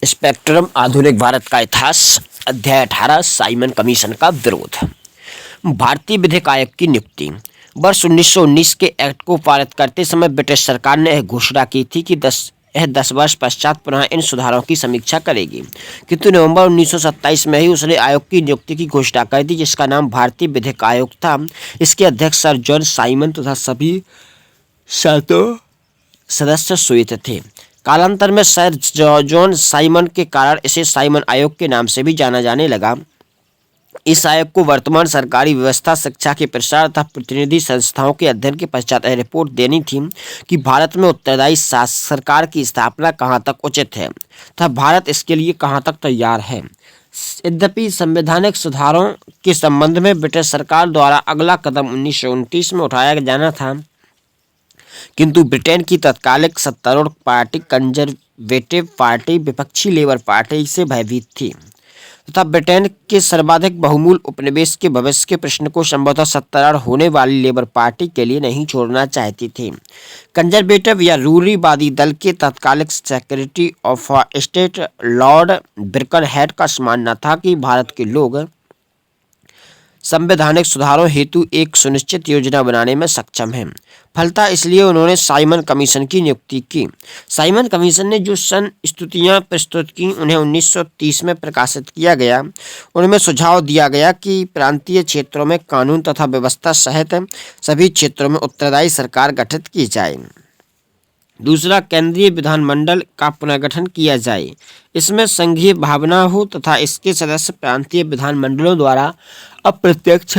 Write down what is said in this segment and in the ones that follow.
Spectrum आधुनिक भारत का इतिहास। अध्याय 18 साइमन कमीशन का विरोध। भारतीय विधिक आयोग की नियुक्ति। वर्ष 1919 के एक्ट को पारित करते समय ब्रिटिश सरकार ने यह घोषणा की थी कि 10 वर्ष पश्चात पुनः इन सुधारों की समीक्षा करेगी, किंतु नवंबर 1927 में ही उसने आयोग की नियुक्ति की घोषणा कर दी, जिसका नाम भारतीय विधिक आयोग था। इसके अध्यक्ष सर जॉन साइमन तथा सभी 7 सदस्य श्वेत थे। कालांतर में सर जॉन साइमन के कारण इसे साइमन आयोग के नाम से भी जाना जाने लगा। इस आयोग को वर्तमान सरकारी व्यवस्था, शिक्षा के प्रसार तथा प्रतिनिधि संस्थाओं के अध्ययन के पश्चात यह रिपोर्ट देनी थी कि भारत में उत्तरदायी सरकार की स्थापना कहाँ तक उचित है तथा भारत इसके लिए कहाँ तक तैयार है। यद्यपि संवैधानिक सुधारों के संबंध में ब्रिटिश सरकार द्वारा अगला कदम 1929 में उठाया जाना था, किंतु ब्रिटेन की तत्कालिक सत्तारूढ़ पार्टी कंजर्वेटिव पार्टी विपक्षी लेबर पार्टी से भयभीत थी तथा ब्रिटेन के सर्वाधिक बहुमूल्य उपनिवेश के भविष्य के प्रश्न को संभवतः सत्तारूढ़ होने वाली लेबर पार्टी के लिए नहीं छोड़ना चाहती थी। कंजर्वेटिव या रूढ़िवादी दल के तत्कालिक सेक्रेटरी ऑफ स्टेट लॉर्ड बिरकनहेड का मानना था कि भारत के लोग संवैधानिक सुधारों हेतु एक सुनिश्चित योजना बनाने में सक्षम हैं। फलतः इसलिए उन्होंने साइमन कमीशन की नियुक्ति की। साइमन कमीशन ने जो स्तुतियां प्रस्तुत की उन्हें 1930 में प्रकाशित किया गया। उनमें सुझाव दिया गया कि प्रांतीय क्षेत्रों में कानून तथा व्यवस्था सहित सभी क्षेत्रों में उत्तरदायी सरकार गठित की जाए। दूसरा, केंद्रीय विधानमंडल का पुनर्गठन किया जाए। इसमें संघीय भावना हो तथा इसके सदस्य प्रांतीय विधानमंडलों द्वारा अप्रत्यक्ष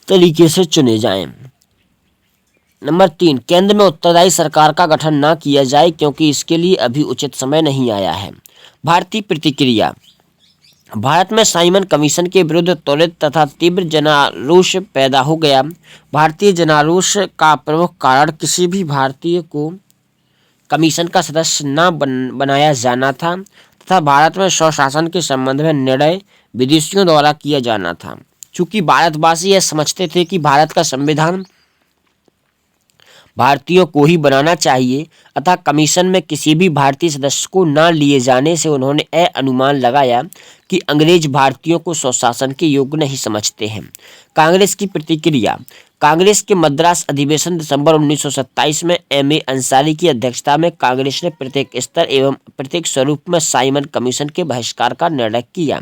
तरीके से चुने जाएं। नंबर 3, केंद्र में उत्तरदायी सरकार का गठन न किया जाए क्योंकि इसके लिए अभी उचित समय नहीं आया है। भारतीय प्रतिक्रिया। भारत में साइमन कमीशन के विरुद्ध त्वरित तथा तीव्र जनाक्रोश पैदा हो गया। भारतीय जनाक्रोश का प्रमुख कारण किसी भी भारतीय को कमीशन का सदस्य न बनाया जाना था तथा भारत में स्वशासन के संबंध में निर्णय विदेशियों द्वारा किया जाना था। चूंकि भारतवासी यह समझते थे कि भारत का संविधान भारतीयों को ही बनाना चाहिए, अतः कमीशन में किसी भी भारतीय सदस्य को न लिए जाने से उन्होंने यह अनुमान लगाया कि अंग्रेज भारतीयों को स्वशासन के योग्य नहीं समझते हैं। कांग्रेस की प्रतिक्रिया। कांग्रेस के मद्रास अधिवेशन दिसंबर 1927 में एम.ए. अंसारी की अध्यक्षता में कांग्रेस ने प्रत्येक स्तर एवं प्रत्येक स्वरूप में साइमन कमीशन के बहिष्कार का निर्णय किया।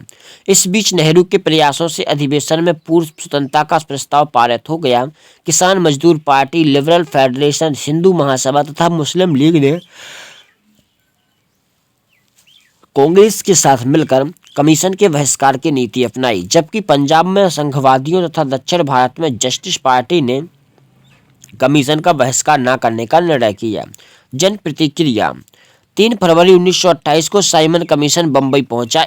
इस बीच नेहरू के प्रयासों से अधिवेशन में पूर्व स्वतंत्रता का प्रस्ताव पारित हो गया। किसान मजदूर party, liberal federation, Hindu Mahasabha तथा मुस्लिम लीग ने कांग्रेस के साथ मिलकर कमीशन के बहिष्कार की नीति अपनाई, जबकि पंजाब में संघवादियों तथा दक्षिण भारत में जस्टिस पार्टी ने कमीशन का बहिष्कार न करने का निर्णय किया। जन प्रतिक्रिया। 3 फरवरी 1928 को साइमन कमीशन बंबई पहुंचा।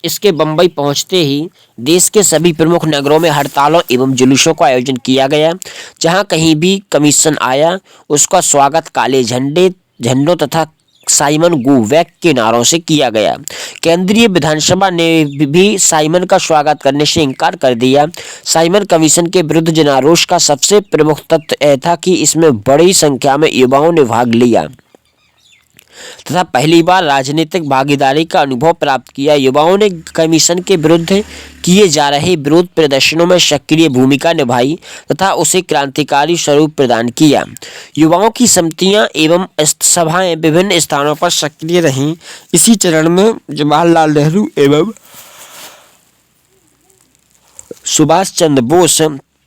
इसके बंबई पहुंचते ही देश के सभी प्रमुख नगरों में हड़तालों एवं जुलूसों का आयोजन किया गया। जहां कहीं भी कमीशन आया उसका स्वागत काले झंडों तथा साइमन गो बैक के नारों से किया गया। केंद्रीय विधानसभा ने भी साइमन का स्वागत करने से इनकार कर दिया। साइमन कमीशन के विरुद्ध जनाक्रोश का सबसे प्रमुख तथ्य यह था कि इसमें बड़ी संख्या में युवाओं ने भाग लिया तथा पहली बार राजनीतिक भागीदारी का अनुभव प्राप्त किया। युवाओं ने कमीशन के विरुद्ध किए जा रहे विरोध प्रदर्शनों में सक्रिय भूमिका निभाई तथा उसे क्रांतिकारी स्वरूप प्रदान किया। युवाओं की समितियां एवं सभाएं विभिन्न स्थानों पर सक्रिय रहीं। इसी चरण में जवाहरलाल नेहरू एवं सुभाष चंद्र बोस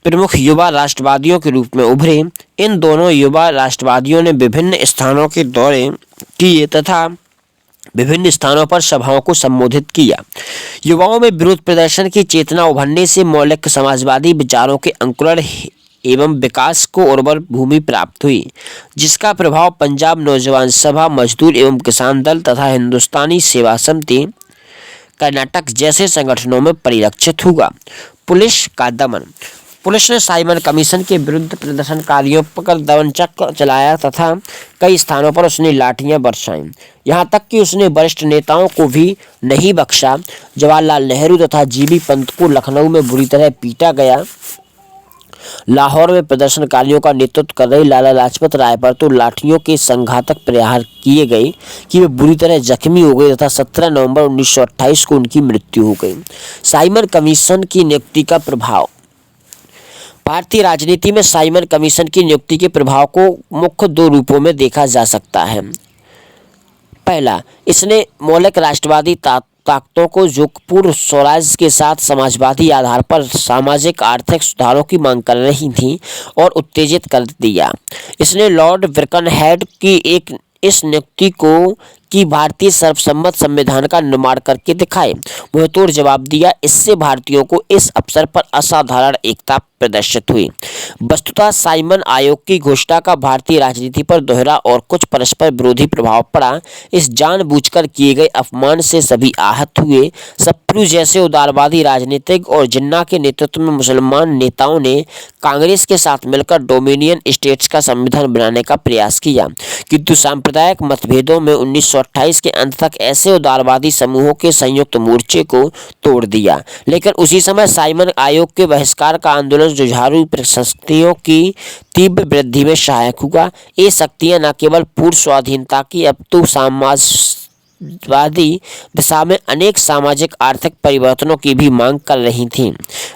प्रमुख युवा राष्ट्रवादियों के रूप में उभरे। इन दोनों युवा राष्ट्रवादियों ने विभिन्न स्थानों के दौरे किए तथा विभिन्न स्थानों पर सभाओं को संबोधित किया। युवाओं में विरोध प्रदर्शन की चेतना उभरने से मौलिक समाजवादी विचारों के अंकुरण एवं विकास को उर्वर भूमि प्राप्त हुई, जिसका प्रभाव पंजाब नौजवान सभा, मजदूर एवं किसान दल तथा हिंदुस्तानी सेवा समिति, कर्नाटक जैसे संगठनों में परिलक्षित हुआ। पुलिस का दमन। पुलिस ने साइमन कमीशन के विरुद्ध प्रदर्शनकारियों पर दमन चक्र चलाया तथा कई स्थानों पर उसने लाठियां बरसाईं। यहां तक कि उसने वरिष्ठ नेताओं को भी नहीं बख्शा। जवाहरलाल नेहरू तथा जीबी पंत को लखनऊ में बुरी तरह पीटा गया। लाहौर में प्रदर्शनकारियों का नेतृत्व कर रही लाला लाजपत राय पर तो लाठियों के संघातक प्रहार किए गए कि वे बुरी तरह जख्मी हो गए तथा 17 नवंबर 1928 को उनकी मृत्यु हो गई। साइमन कमीशन की नियुक्ति का प्रभाव। भारतीय राजनीति में साइमन कमीशन की नियुक्ति के प्रभाव को मुख्य दो रूपों में देखा जा सकता है। पहला, इसने मौलिक राष्ट्रवादी ताकतों को जो पूर्व स्वराज के साथ समाजवादी आधार पर सामाजिक आर्थिक सुधारों की मांग कर रही थीं और उत्तेजित कर दिया। इसने लॉर्ड ब्रिकनहेड की इस नियुक्ति को कि भारतीय सर्वसम्मत संविधान का निर्माण करके दिखाए मुंहतोड़ जवाब दिया। इससे भारतीयों को इस अवसर पर असाधारण एकता प्रदर्शित हुई। वस्तुतः साइमन आयोग की घोषणा का भारतीय राजनीति पर दोहरा और कुछ परस्पर विरोधी प्रभाव पड़ा। इस जानबूझकर किए गए अपमान से सभी आहत हुए। सप्रू जैसे उदारवादी राजनीतिक और जिन्ना के नेतृत्व में मुसलमान नेताओं ने कांग्रेस के साथ मिलकर डोमिनियन स्टेट्स का संविधान बनाने का प्रयास किया, किंतु सांप्रदायिक मतभेदों में 1928 के अंत तक ऐसे उदारवादी समूहों के संयुक्त मोर्चे को तोड़ दिया। लेकिन उसी समय साइमन आयोग के बहिष्कार का आंदोलन जुझारू शक्तियों की तीव्र वृद्धि में सहायक हुआ। ये शक्तियां न केवल पूर्व स्वाधीनता की अपितु समाजवादी दिशा में अनेक सामाजिक आर्थिक परिवर्तनों की भी मांग कर रही थीं।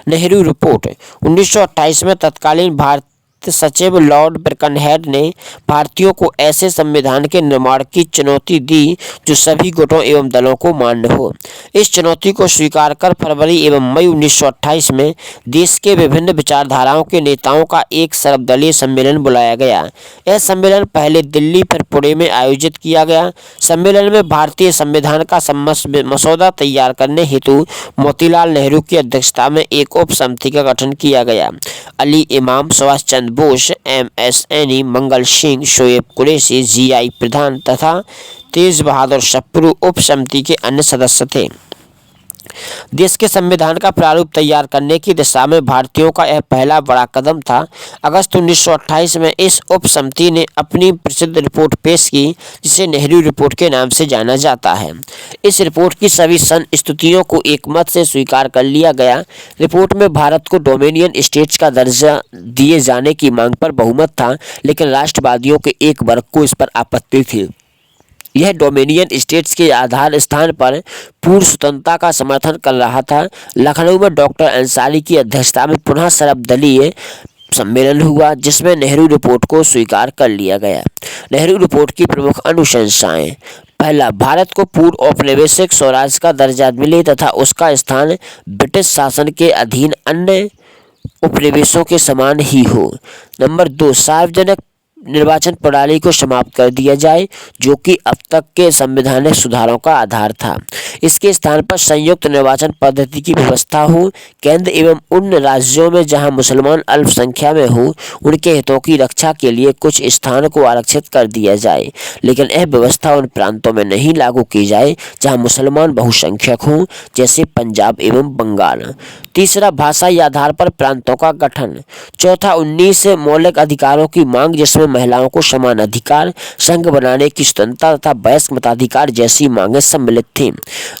नेहरू रिपोर्ट। 1928 में तत्कालीन भारत सचिव लॉर्ड ब्रिकनहेड ने भारतीयों को ऐसे संविधान के निर्माण की चुनौती दी जो सभी गुटों एवं दलों को मान्य हो। इस चुनौती को स्वीकार कर फरवरी एवं मई 1928 में देश के विभिन्न विचारधाराओं के नेताओं का एक सर्वदलीय सम्मेलन बुलाया गया। यह सम्मेलन पहले दिल्ली फिर पुणे में आयोजित किया गया। सम्मेलन में भारतीय संविधान का मसौदा तैयार करने हेतु मोतीलाल नेहरू की अध्यक्षता में एक उप समिति का गठन किया गया। अली इमाम, Subhash Chandra Bose, MS any, Mangal Singh, Shoaib Qureshi, GI प्रधान तथा तेज बहादुर सप्रू उप समिति के अन्य सदस्य थे। देश के संविधान का प्रारूप तैयार करने की दिशा में भारतीयों का यह पहला बड़ा कदम था। अगस्त 1928 में इस उप समिति ने अपनी प्रसिद्ध रिपोर्ट पेश की, जिसे नेहरू रिपोर्ट के नाम से जाना जाता है। इस रिपोर्ट की सभी संस्तुतियों को एकमत से स्वीकार कर लिया गया। रिपोर्ट में भारत को डोमिनियन स्टेट्स का दर्जा दिए जाने की मांग पर बहुमत था, लेकिन राष्ट्रवादियों के एक वर्ग को इस पर आपत्ति थी। यह डोमिनियन स्टेट्स के आधार स्थान पर पूर्ण स्वतंत्रता का समर्थन कर रहा था। लखनऊ में डॉक्टर अंसारी की अध्यक्षता में पुनः सर्वदलीय सम्मेलन हुआ, जिसमें नेहरू रिपोर्ट को स्वीकार कर लिया गया। नेहरू रिपोर्ट की प्रमुख अनुशंसाएं। पहला, भारत को पूर्व औपनिवेशिक स्वराज का दर्जा मिले तथा उसका स्थान ब्रिटिश शासन के अधीन अन्य उपनिवेशों के समान ही हो। नंबर 2, सार्वजनिक निर्वाचन प्रणाली को समाप्त कर दिया जाए, जो कि अब तक के संवैधानिक सुधारों का आधार था। इसके स्थान पर संयुक्त निर्वाचन पद्धति की व्यवस्था हो। केंद्र एवं उन राज्यों में जहां मुसलमान अल्पसंख्या में हो, उनके हितों की रक्षा के लिए कुछ स्थान को आरक्षित कर दिया जाए, लेकिन यह व्यवस्था उन प्रांतों में नहीं लागू की जाए जहां मुसलमान बहुसंख्यक हों, जैसे पंजाब एवं बंगाल। तीसरा, भाषाई आधार पर प्रांतों का गठन। चौथा, 19 मौलिक अधिकारों की मांग, जिसमें महिलाओं को समान अधिकार, संघ बनाने की स्वतंत्रता तथा वयस्क मताधिकार जैसी मांगें सम्मिलित थीं।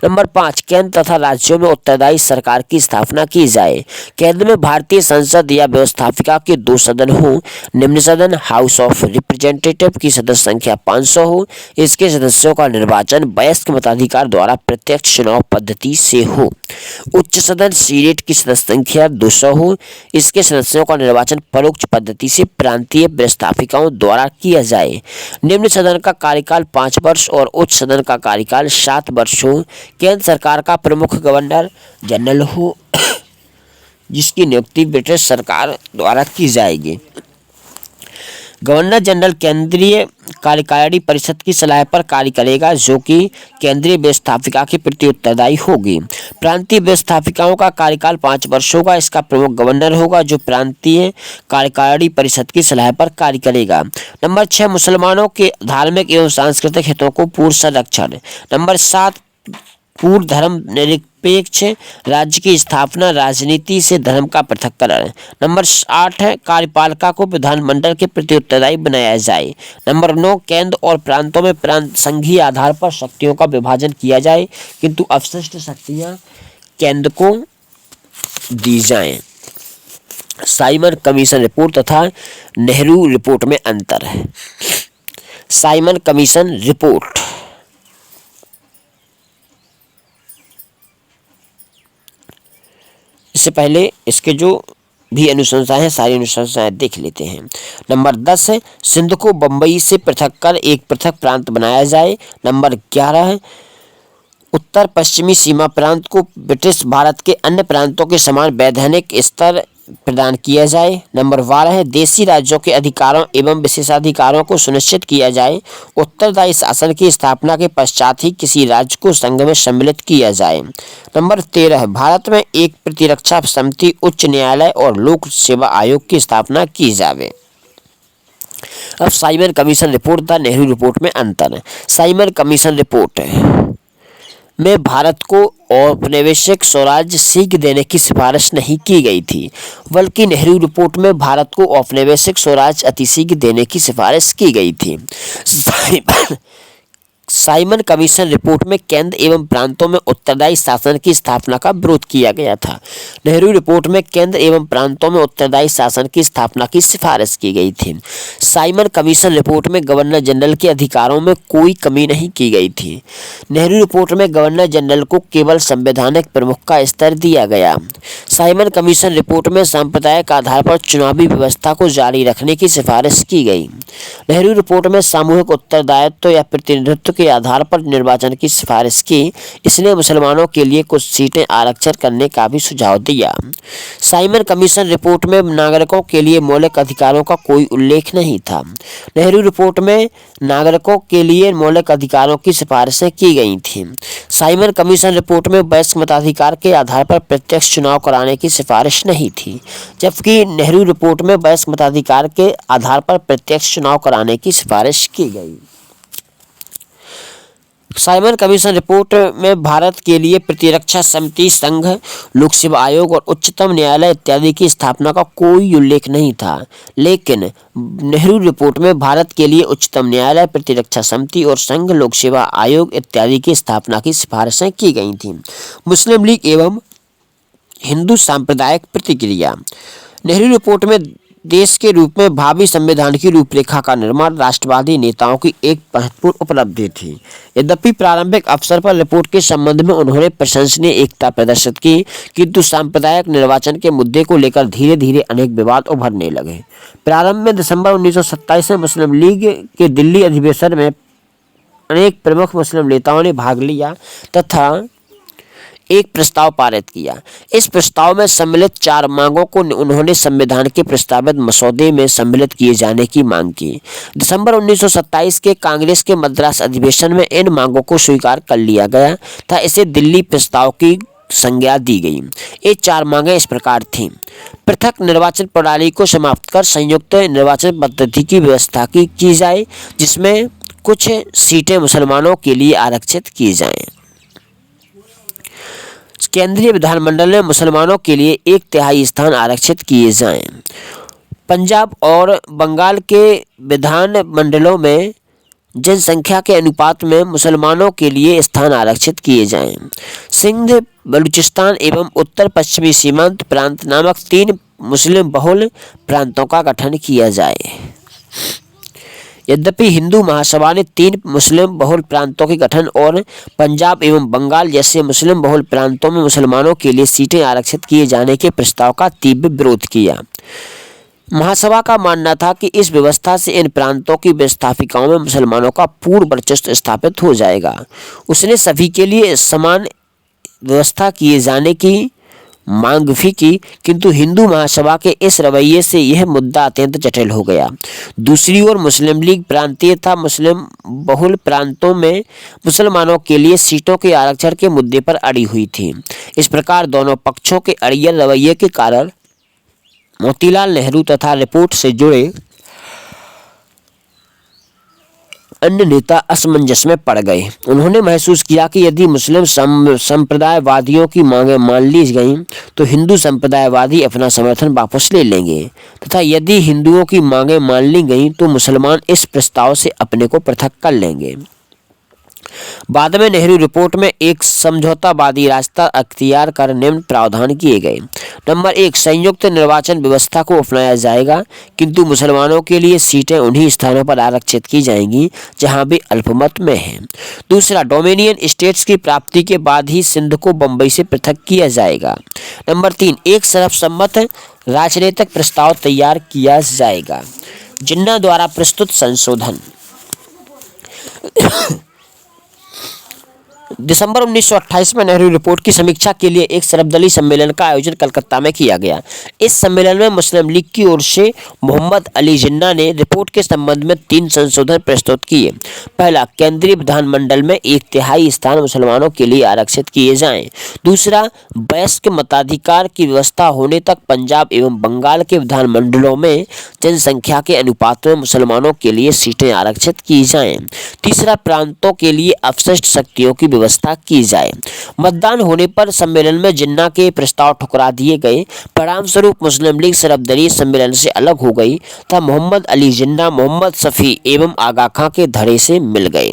नंबर 5, केंद्र तथा राज्यों में उत्तरदायी सरकार की स्थापना की जाए। केंद्र में भारतीय संसद या व्यवस्थापिका के 2 सदन हो। निम्न सदन हाउस ऑफ रिप्रेजेंटेटिव की सदस्य संख्या 500 हो। इसके सदस्यों का निर्वाचन वयस्क मताधिकार द्वारा प्रत्यक्ष चुनाव पद्धति से हो। उच्च सदन सीनेट की सदस्य संख्या 200 हो। इसके सदस्यों का निर्वाचन परोक्ष पद्धति से प्रांतीय व्यवस्थापिकाओं द्वारा किया जाए। निम्न सदन का कार्यकाल 5 वर्ष और उच्च सदन का कार्यकाल 7 वर्ष हो। केंद्र सरकार का प्रमुख गवर्नर जनरल हो, जिसकी नियुक्ति ब्रिटिश सरकार द्वारा की जाएगी। गवर्नर जनरल केंद्रीय कार्यकारिणी परिषद की सलाह पर कार्य करेगा, जो कि केंद्रीय व्यवस्थापिका के प्रति उत्तरदायी होगी। प्रांतीय व्यवस्थापिकाओं का कार्यकाल 5 वर्ष होगा। इसका प्रमुख गवर्नर होगा, जो प्रांतीय कार्यकारिणी परिषद की सलाह पर कार्य करेगा। नंबर 6, मुसलमानों के धार्मिक एवं सांस्कृतिक हितों को पूर्ण संरक्षण। नंबर 7, पूर्ण धर्म निरपेक्ष राज्य की स्थापना, राजनीति से धर्म का पृथक्करण। नंबर 8 है, कार्यपालिका को विधानमंडल के प्रति उत्तरदायी बनाया जाए। नंबर 9, केंद्र और प्रांतों में प्रांत संघीय आधार पर शक्तियों का विभाजन किया जाए, किंतु अवशिष्ट शक्तियां केंद्र को दी जाएं। साइमन कमीशन रिपोर्ट तथा नेहरू रिपोर्ट में अंतर है। साइमन कमीशन रिपोर्ट इससे पहले इसके जो भी अनुशंसाएं हैं सारी अनुशंसाएं देख लेते हैं। नंबर 10 है सिंध को बंबई से पृथक कर एक पृथक प्रांत बनाया जाए। नंबर 11 है उत्तर पश्चिमी सीमा प्रांत को ब्रिटिश भारत के अन्य प्रांतों के समान वैधानिक स्तर प्रदान किया जाए। नंबर 12 है देशी राज्यों के अधिकारों एवं विशेषाधिकारों को सुनिश्चित किया जाए। उत्तरदायी शासन की स्थापना के पश्चात ही किसी राज्य को संघ में सम्मिलित किया जाए। नंबर 13 है भारत में एक प्रतिरक्षा समिति, उच्च न्यायालय और लोक सेवा आयोग की स्थापना की जाए। अब साइमन कमीशन रिपोर्ट तथा नेहरू रिपोर्ट में अंतर है। साइमन कमीशन रिपोर्ट में भारत को औपनिवेशिक स्वराज्य सीख देने की सिफारिश नहीं की गई थी, बल्कि नेहरू रिपोर्ट में भारत को औपनिवेशिक स्वराज्य अतिशीघ देने की सिफारिश की गई थी। साइमन कमीशन रिपोर्ट में केंद्र एवं प्रांतों में उत्तरदायी शासन की स्थापना का विरोध किया गया था। नेहरू रिपोर्ट में केंद्र एवं प्रांतों में उत्तरदायी शासन की स्थापना की सिफारिश की गई थी। साइमन कमीशन रिपोर्ट में गवर्नर जनरल के अधिकारों में कोई कमी नहीं की गई थी। नेहरू रिपोर्ट में गवर्नर जनरल को केवल संवैधानिक प्रमुख का स्तर दिया गया। साइमन कमीशन रिपोर्ट में सांप्रदायिक आधार पर चुनावी व्यवस्था को जारी रखने की सिफारिश की गई। नेहरू रिपोर्ट में सामूहिक उत्तरदायित्व या प्रतिनिधित्व के आधार पर निर्वाचन की सिफारिश की। इसने मुसलमानों के लिए कुछ सीटें आरक्षित करने का भी सुझाव दिया। साइमन कमीशन रिपोर्ट में नागरिकों के लिए मौलिक अधिकारों का कोई उल्लेख नहीं था। नेहरू रिपोर्ट में नागरिकों के लिए मौलिक अधिकारों की सिफारिशें की गई थीं। साइमन कमीशन रिपोर्ट में वयस्क मताधिकार के आधार पर प्रत्यक्ष चुनाव कराने की सिफारिश नहीं थी, जबकि नेहरू रिपोर्ट में वयस्क मताधिकार के आधार पर प्रत्यक्ष चुनाव कराने की सिफारिश की गई। साइमन कमीशन रिपोर्ट में भारत के लिए प्रतिरक्षा समिति, संघ, लोक सेवा आयोग और उच्चतम न्यायालय इत्यादि की स्थापना का कोई उल्लेख नहीं था, लेकिन नेहरू रिपोर्ट में भारत के लिए उच्चतम न्यायालय, प्रतिरक्षा समिति और संघ, लोक सेवा आयोग इत्यादि की स्थापना की सिफारिशें की गई थीं। मुस्लिम लीग एवं हिंदू सांप्रदायिक प्रतिक्रिया। नेहरू रिपोर्ट में देश के रूप में भावी संविधान की रूपरेखा का निर्माण राष्ट्रवादी नेताओं की एक महत्वपूर्ण उपलब्धि थी। यद्यपि प्रारंभिक अवसर पर रिपोर्ट के संबंध में उन्होंने प्रशंसनीय एकता प्रदर्शित की, किंतु सांप्रदायिक निर्वाचन के मुद्दे को लेकर धीरे धीरे अनेक विवाद उभरने लगे। प्रारंभ में दिसंबर 1927 में मुस्लिम लीग के दिल्ली अधिवेशन में अनेक प्रमुख मुस्लिम नेताओं ने भाग लिया तथा एक प्रस्ताव पारित किया। इस प्रस्ताव में सम्मिलित 4 मांगों को उन्होंने संविधान के प्रस्तावित मसौदे में सम्मिलित किए जाने की मांग की। दिसंबर 1927 के कांग्रेस के मद्रास अधिवेशन में इन मांगों को स्वीकार कर लिया गया था। इसे दिल्ली प्रस्ताव की संज्ञा दी गई। ये 4 मांगें इस प्रकार थीं। पृथक निर्वाचन प्रणाली को समाप्त कर संयुक्त निर्वाचन पद्धति की व्यवस्था की जाए, जिसमें कुछ सीटें मुसलमानों के लिए आरक्षित की जाएं। केंद्रीय विधानमंडल में मुसलमानों के लिए 1/3 स्थान आरक्षित किए जाएं। पंजाब और बंगाल के विधान मंडलों में जनसंख्या के अनुपात में मुसलमानों के लिए स्थान आरक्षित किए जाएं। सिंध, बलूचिस्तान एवं उत्तर पश्चिमी सीमांत प्रांत नामक 3 मुस्लिम बहुल प्रांतों का गठन किया जाए। यद्यपि हिंदू महासभा ने 3 मुस्लिम बहुल प्रांतों के गठन और पंजाब एवं बंगाल जैसे मुस्लिम बहुल प्रांतों में मुसलमानों के लिए सीटें आरक्षित किए जाने के प्रस्ताव का तीव्र विरोध किया। महासभा का मानना था कि इस व्यवस्था से इन प्रांतों की विस्थापिकाओं में मुसलमानों का पूर्ण वर्चस्व स्थापित हो जाएगा। उसने सभी के लिए समान व्यवस्था किए जाने की मांग भी की, किंतु हिंदू महासभा के इस रवैये से यह मुद्दा अत्यंत जटिल हो गया। दूसरी ओर मुस्लिम लीग प्रांतीय तथा मुस्लिम बहुल प्रांतों में मुसलमानों के लिए सीटों के आरक्षण के मुद्दे पर अड़ी हुई थी। इस प्रकार दोनों पक्षों के अड़ियल रवैये के कारण मोतीलाल नेहरू तथा रिपोर्ट से जुड़े अन्य नेता असमंजस में पड़ गए। उन्होंने महसूस किया कि यदि मुस्लिम संप्रदायवादियों की मांगें मान ली गईं तो हिंदू संप्रदायवादी अपना समर्थन वापस ले लेंगे, तथा यदि हिंदुओं की मांगें मान ली गईं तो मुसलमान इस प्रस्ताव से अपने को पृथक कर लेंगे। बाद में नेहरू रिपोर्ट में एक समझौतावादी रास्ता अख्तियार कर निम्न प्रावधान किए गए। नंबर 1, संयुक्त निर्वाचन व्यवस्था को अपनाया जाएगा, किंतु मुसलमानों के लिए सीटें उन्हीं स्थानों पर आरक्षित की जाएंगी जहां वे अल्पमत में हैं। दूसरा, डोमिनियन स्टेट्स की प्राप्ति के बाद ही सिंध को बंबई से पृथक किया जाएगा। नंबर 3, एक सर्वसम्मत राजनीतिक प्रस्ताव तैयार किया जाएगा। जिन्ना द्वारा प्रस्तुत संशोधन। दिसंबर 1928 में नेहरू रिपोर्ट की समीक्षा के लिए एक सर्वदलीय सम्मेलन का आयोजन कलकत्ता में किया गया। इस सम्मेलन में मुस्लिम लीग की ओर से मोहम्मद अली जिन्ना ने रिपोर्ट के संबंध में 3 संशोधन प्रस्तुत किए। पहला, केंद्रीय विधानमंडल में 1/3 स्थान मुसलमानों के लिए आरक्षित किए जाएं। दूसरा, वयस्क मताधिकार की व्यवस्था होने तक पंजाब एवं बंगाल के विधानमंडलों में जनसंख्या के अनुपात में मुसलमानों के लिए सीटें आरक्षित की जाएं। तीसरा, प्रांतों के लिए अवशिष्ट शक्तियों की व्यवस्था की जाए। मतदान होने पर सम्मेलन में जिन्ना के प्रस्ताव ठुकरा दिए गए। परिणाम स्वरूप मुस्लिम लीग सर्वदलीय सम्मेलन से अलग हो गई तथा मोहम्मद अली जिन्ना, मोहम्मद शफी एवं आगा खां के धड़े से मिल गए।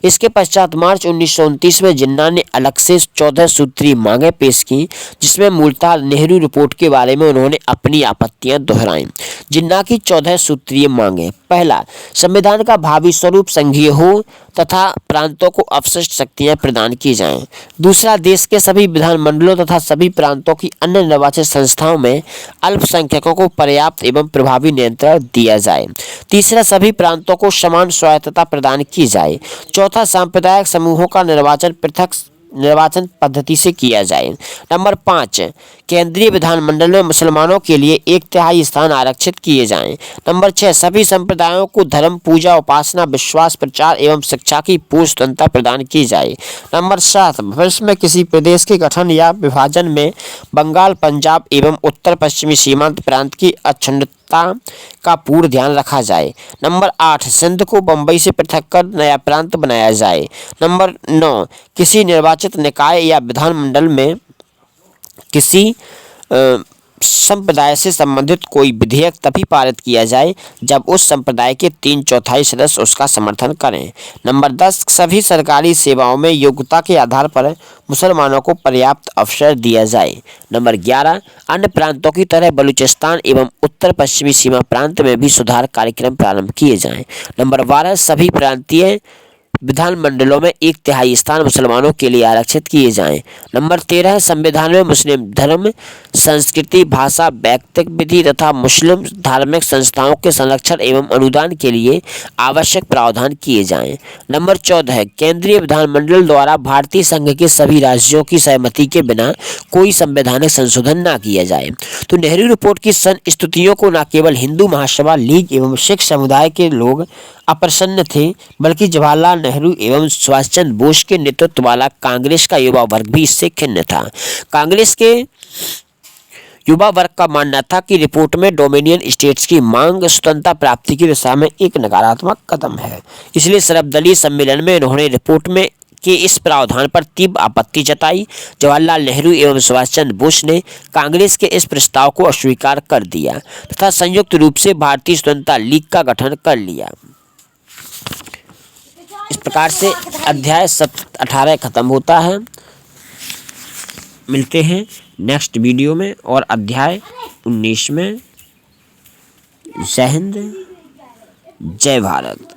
इसके पश्चात मार्च 1929 में जिन्ना ने अलग से 14 सूत्रीय मांगें पेश की, जिसमें मूलतः नेहरू रिपोर्ट के बारे में उन्होंने अपनी आपत्तियां दोहराई। जिन्ना की 14 सूत्रीय मांगें। पहला, संविधान का भावी स्वरूप संघीय हो तथा प्रांतों को अवशिष्ट शक्तियां प्रदान की जाएं। दूसरा, देश के सभी विधानमंडलों तथा सभी प्रांतों की अन्य निर्वाचित संस्थाओं में अल्पसंख्यकों को पर्याप्त एवं प्रभावी नियंत्रण दिया जाए। तीसरा, सभी प्रांतों को समान स्वायत्तता प्रदान की जाए। चौथा, सांप्रदायिक समूहों का निर्वाचन पृथक निर्वाचन पद्धति से किया जाए। नंबर 5, केंद्रीय विधानमंडल में मुसलमानों के लिए 1/3 स्थान आरक्षित किए जाएं। नंबर 6, सभी संप्रदायों को धर्म, पूजा, उपासना, विश्वास, प्रचार एवं शिक्षा की पूर्ण स्वतंत्रता प्रदान की जाए। नंबर 7, भविष्य में किसी प्रदेश के गठन या विभाजन में बंगाल, पंजाब एवं उत्तर पश्चिमी सीमांत प्रांत की अखंडता का पूर्ण ध्यान रखा जाए। नंबर 8, सिंध को बंबई से पृथक कर नया प्रांत बनाया जाए। नंबर 9, किसी निर्वाचित निकाय या विधानमंडल में किसी संप्रदाय से संबंधित कोई विधेयक तभी पारित किया जाए जब उस संप्रदाय के 3/4 सदस्य उसका समर्थन करें। नंबर 10, सभी सरकारी सेवाओं में योग्यता के आधार पर मुसलमानों को पर्याप्त अवसर दिया जाए। नंबर 11, अन्य प्रांतों की तरह बलूचिस्तान एवं उत्तर पश्चिमी सीमा प्रांत में भी सुधार कार्यक्रम प्रारंभ किए जाएं। नंबर 12, सभी प्रांतीय विधानमंडलों में 1/3 स्थान मुसलमानों के लिए आरक्षित किए जाएं। नंबर 13, संविधान में मुस्लिम धर्म, संस्कृति, भाषा, वैयक्तिक विधि तथा मुस्लिम धार्मिक संस्थाओं के संरक्षण एवं अनुदान के लिए आवश्यक प्रावधान किए जाएं। नंबर 14, केंद्रीय विधानमंडल द्वारा भारतीय संघ के सभी राज्यों की सहमति के बिना कोई संवैधानिक संशोधन न किया जाए। तो नेहरू रिपोर्ट की स्तुतियों को न केवल हिंदू महासभा, लीग एवं सिख समुदाय के लोग अप्रसन्न थे, बल्कि जवाहरलाल नेहरू एवं सुभाष चंद्र बोस के नेतृत्व वाला कांग्रेस का युवा वर्ग भी इससे खिन्न था। कांग्रेस के युवा वर्ग का मानना था कि रिपोर्ट में डोमिनियन स्टेट्स की मांग स्वतंत्रता प्राप्ति की दिशा में एक नकारात्मक कदम है। इसलिए सर्वदलीय सम्मेलन में उन्होंने रिपोर्ट में के इस प्रावधान पर तीव्र आपत्ति जताई। जवाहरलाल नेहरू एवं सुभाष चंद्र बोस ने कांग्रेस के इस प्रस्ताव को अस्वीकार कर दिया तथा संयुक्त रूप से भारतीय स्वतंत्रता लीग का गठन कर लिया। इस प्रकार से अध्याय 18 खत्म होता है। मिलते हैं नेक्स्ट वीडियो में और अध्याय 19 में। जय हिंद, जय भारत।